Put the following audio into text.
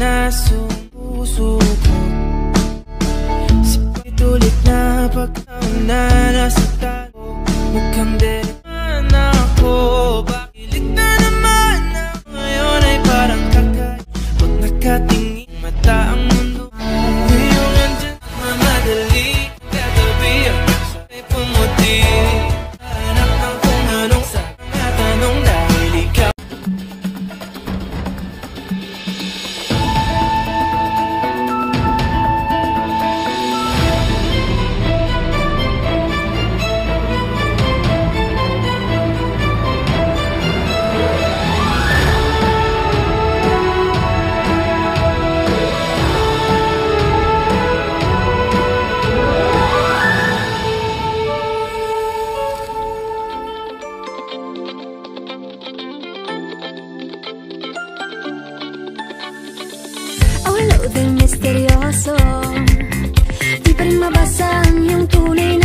naranaso ang puso ko. Sipit ulit na pagkauna nasa tayo. Mukhang deliman ako. Bakilig na naman ako ngayon ay parang kakay. Pag nakatingin mata ang mundo, ngayong andyan mamadali. Katabi ang sa'y pumuti. Hanap ng kung anong sa mga tanong dahil ikaw. Awalo din misteryoso, di pa rin mabasa ang iyong tunay